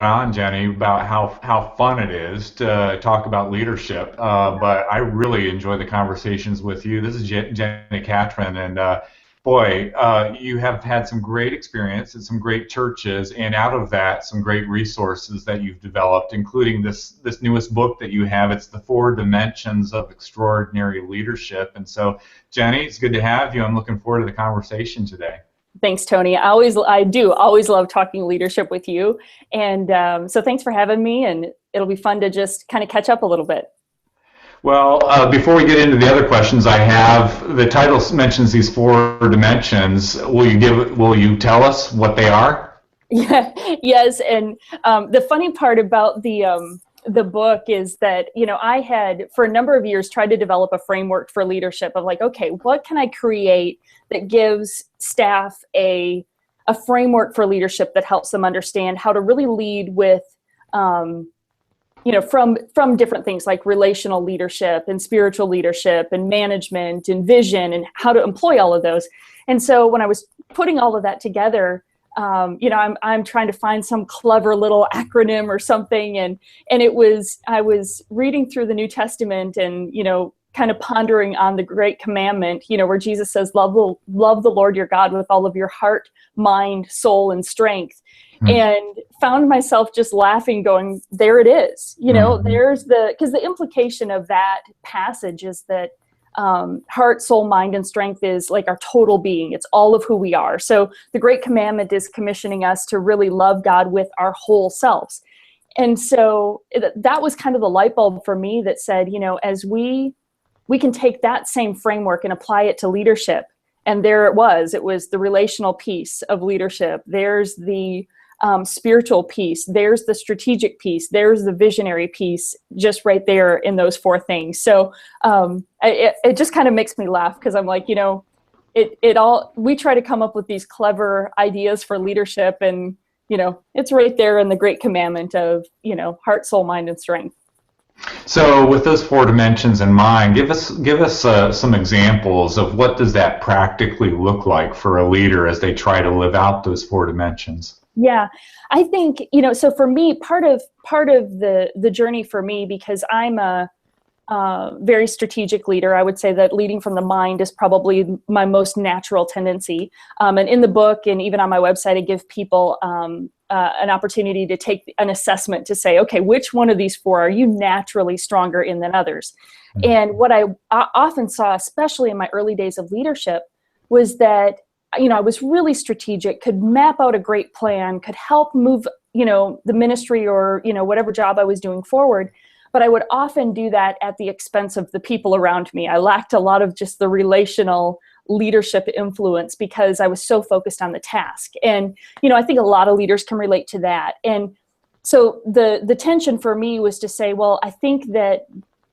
on, Jenny, about how fun it is to talk about leadership. But I really enjoy the conversations with you. This is Jenni Catron, and boy, you have had some great experience at some great churches, and out of that, some great resources that you've developed, including this newest book that you have. It's the Four Dimensions of Extraordinary Leadership. And so, Jenny, it's good to have you. I'm looking forward to the conversation today. Thanks, Tony. I do always love talking leadership with you. And so thanks for having me. And it'll be fun to just kind of catch up a little bit. Well, before we get into the other questions I have, the title mentions these four dimensions. Will you tell us what they are? Yeah, yes. And the funny part about the book is that, I had for a number of years tried to develop a framework for leadership of like, okay, what can I create that gives staff a framework for leadership that helps them understand how to really lead with, from different things like relational leadership and spiritual leadership and management and vision and how to employ all of those. And so when I was putting all of that together, I'm trying to find some clever little acronym or something, and I was reading through the New Testament and kind of pondering on the great commandment, where Jesus says, love the Lord your God with all of your heart, mind, soul, and strength. And found myself just laughing, going, there it is. Because the implication of that passage is that heart, soul, mind, and strength is like our total being. It's all of who we are. So the Great Commandment is commissioning us to really love God with our whole selves. And so that was kind of the light bulb for me that said, as we can take that same framework and apply it to leadership. And there it was the relational piece of leadership. There's the spiritual piece, there's the strategic piece, there's the visionary piece, just right there in those four things. So it just kind of makes me laugh because I'm like, we try to come up with these clever ideas for leadership, and it's right there in the Great Commandment of heart, soul, mind, and strength. So with those four dimensions in mind, give us some examples of what does that practically look like for a leader as they try to live out those four dimensions. Yeah, I think, so for me, part of the journey for me, because I'm a very strategic leader, I would say that leading from the mind is probably my most natural tendency. And in the book and even on my website, I give people an opportunity to take an assessment to say, okay, which one of these four are you naturally stronger in than others? Mm-hmm. And what I often saw, especially in my early days of leadership, was that I was really strategic, could map out a great plan, could help move, the ministry or, whatever job I was doing forward. But I would often do that at the expense of the people around me. I lacked a lot of just the relational leadership influence because I was so focused on the task. And, I think a lot of leaders can relate to that. And so the tension for me was to say, well, I think that,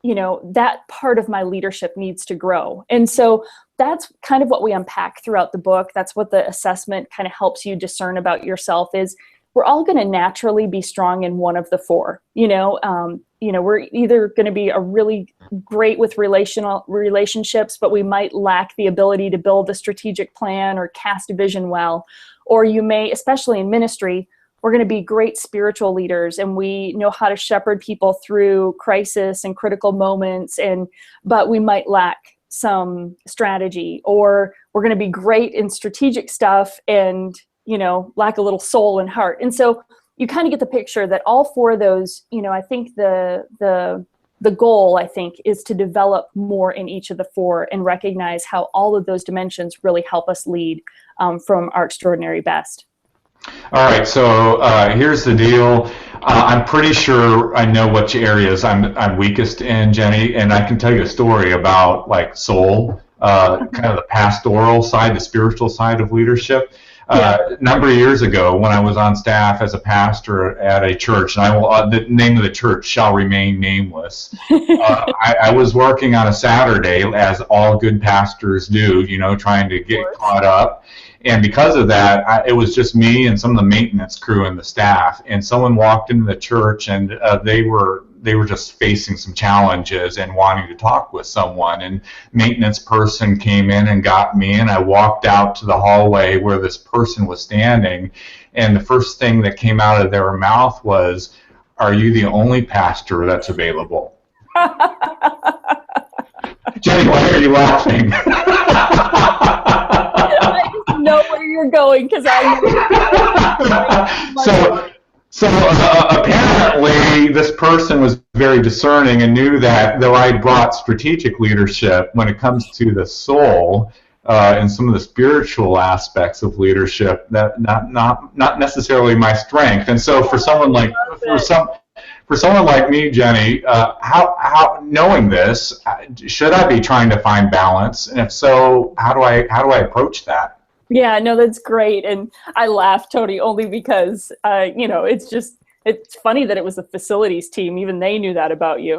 that part of my leadership needs to grow. And so that's kind of what we unpack throughout the book. That's what the assessment kind of helps you discern about yourself is we're all going to naturally be strong in one of the four. We're either going to be a really great with relationships, but we might lack the ability to build a strategic plan or cast a vision well. Or you may, especially in ministry, we're going to be great spiritual leaders and we know how to shepherd people through crisis and critical moments, but we might lack some strategy. Or we're going to be great in strategic stuff and lack a little soul and heart. And so you kind of get the picture that all four of those, I think the goal, I think, is to develop more in each of the four and recognize how all of those dimensions really help us lead from our extraordinary best. All right, so here's the deal. I'm pretty sure I know which areas I'm weakest in, Jenny, and I can tell you a story about like soul, kind of the pastoral side, the spiritual side of leadership. A number of years ago, when I was on staff as a pastor at a church, and the name of the church shall remain nameless. I was working on a Saturday, as all good pastors do, trying to get caught up. And because of that, it was just me and some of the maintenance crew and the staff. And someone walked into the church, and they were just facing some challenges and wanting to talk with someone. And maintenance person came in and got me, and I walked out to the hallway where this person was standing. and the first thing that came out of their mouth was, "Are you the only pastor that's available?" Jenny, why are you laughing? I just know where you're going because I know. So apparently this person was very discerning and knew that though I brought strategic leadership when it comes to the soul and some of the spiritual aspects of leadership, that not necessarily my strength. And so for someone like me, Jenny, how knowing this, should I be trying to find balance? And if so, how do I approach that? Yeah, no, that's great. And I laugh, Tony, only because, it's funny that it was the facilities team. Even they knew that about you.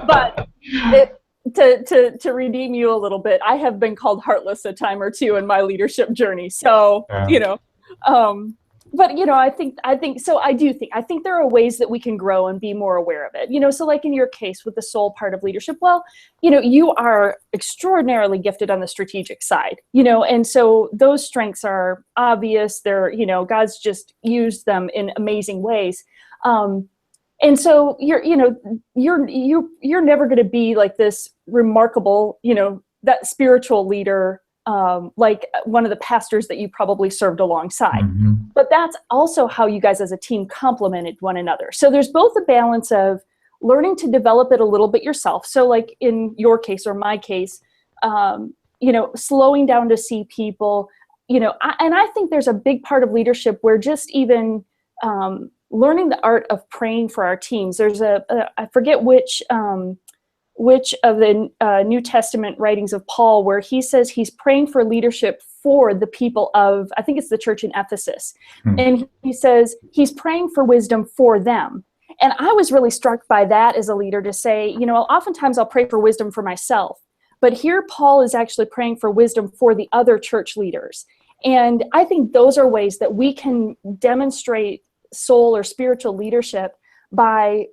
But to redeem you a little bit, I have been called heartless a time or two in my leadership journey. So, Yeah. But I think there are ways that we can grow and be more aware of it. So like in your case with the soul part of leadership, well, you are extraordinarily gifted on the strategic side, and so those strengths are obvious. They're, God's just used them in amazing ways. And so you're never going to be like this remarkable, that spiritual leader, like one of the pastors that you probably served alongside. Mm-hmm. But that's also how you guys as a team complemented one another. So there's both a balance of learning to develop it a little bit yourself. So like in your case or my case, slowing down to see people, and I think there's a big part of leadership where just even learning the art of praying for our teams. There's I forget which of the New Testament writings of Paul, where he says he's praying for leadership for the people of, I think it's the church in Ephesus. And he says he's praying for wisdom for them. And I was really struck by that as a leader to say, oftentimes I'll pray for wisdom for myself, but here Paul is actually praying for wisdom for the other church leaders. And I think those are ways that we can demonstrate soul or spiritual leadership by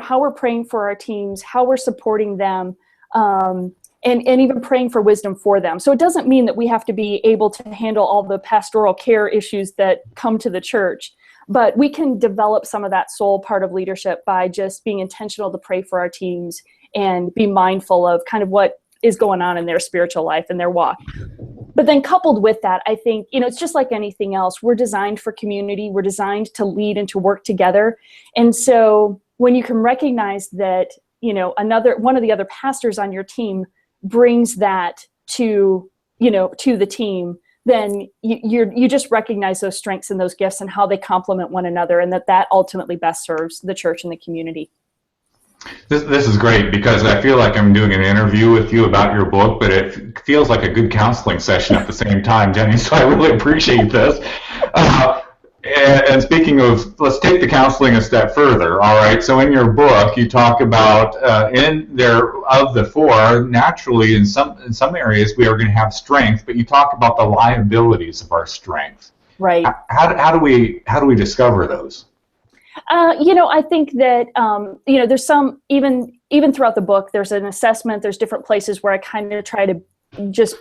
how we're praying for our teams, how we're supporting them, and even praying for wisdom for them. So it doesn't mean that we have to be able to handle all the pastoral care issues that come to the church, but we can develop some of that soul part of leadership by just being intentional to pray for our teams and be mindful of kind of what is going on in their spiritual life and their walk. But then coupled with that, I think, it's just like anything else. We're designed for community. We're designed to lead and to work together. And so when you can recognize that, one of the other pastors on your team brings that to the team, then you just recognize those strengths and those gifts and how they complement one another, and that ultimately best serves the church and the community. This is great because I feel like I'm doing an interview with you about your book, but it feels like a good counseling session at the same time, Jenny, so I really appreciate this. And speaking of, let's take the counseling a step further, all right? So in your book, you talk about, in there, of the four, naturally in some areas we are going to have strength, but you talk about the liabilities of our strength. Right. How do we discover those? I think that, there's some, even throughout the book, there's an assessment, there's different places where I kind of try to just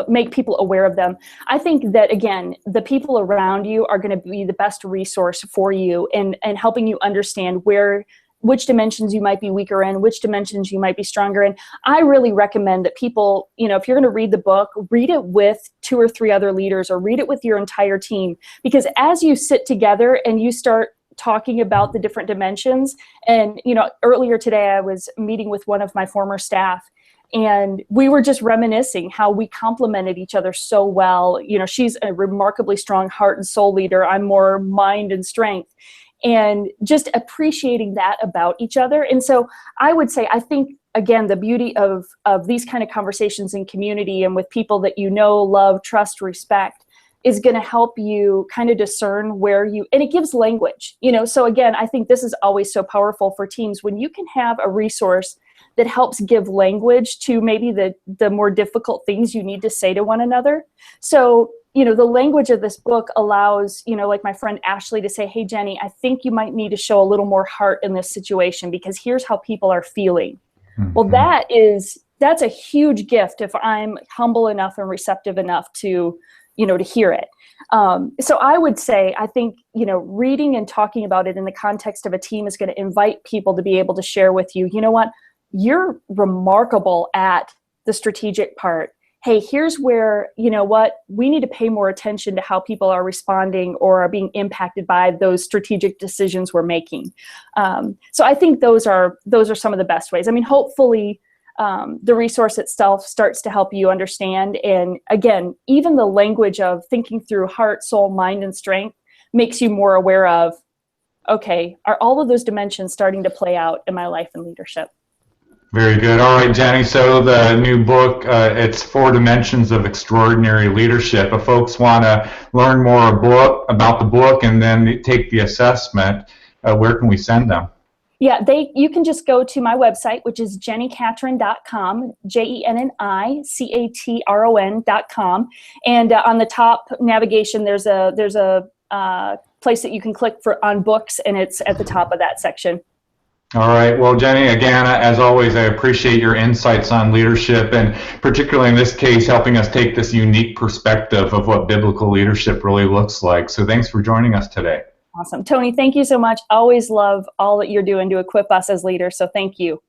make people aware of them. I think that, again, the people around you are going to be the best resource for you and helping you understand which dimensions you might be weaker in, which dimensions you might be stronger in. I really recommend that people, if you're going to read the book, read it with 2 or 3 other leaders or read it with your entire team, because as you sit together and you start talking about the different dimensions, and earlier today I was meeting with one of my former staff, and we were just reminiscing how we complemented each other so well. She's a remarkably strong heart and soul leader. I'm more mind and strength, and just appreciating that about each other. And so I would say, I think, again, the beauty of these kind of conversations in community and with people that love, trust, respect, is going to help you kind of discern and it gives language, So again, I think this is always so powerful for teams when you can have a resource that helps give language to maybe the more difficult things you need to say to one another. So, the language of this book allows, like my friend Ashley to say, hey, Jenny, I think you might need to show a little more heart in this situation because here's how people are feeling. Mm-hmm. Well, that's a huge gift if I'm humble enough and receptive enough to to hear it. So I would say, I think, reading and talking about it in the context of a team is going to invite people to be able to share with you, you know what, you're remarkable at the strategic part. Hey, here's where, we need to pay more attention to how people are responding or are being impacted by those strategic decisions we're making. So I think those are some of the best ways. I mean, hopefully, the resource itself starts to help you understand. And again, even the language of thinking through heart, soul, mind, and strength makes you more aware of, okay, are all of those dimensions starting to play out in my life and leadership? Very good. All right, Jenni. So the new book, it's 4 Dimensions of Extraordinary Leadership. If folks want to learn more about the book and then take the assessment, where can we send them? Yeah, you can just go to my website, which is jennicatron.com, JenniCatron.com, and on the top navigation there's a place that you can click on books, and it's at the top of that section. All right. Well, Jenni, again, as always, I appreciate your insights on leadership, and particularly in this case, helping us take this unique perspective of what biblical leadership really looks like. So thanks for joining us today. Awesome. Tony, thank you so much. Always love all that you're doing to equip us as leaders, so thank you.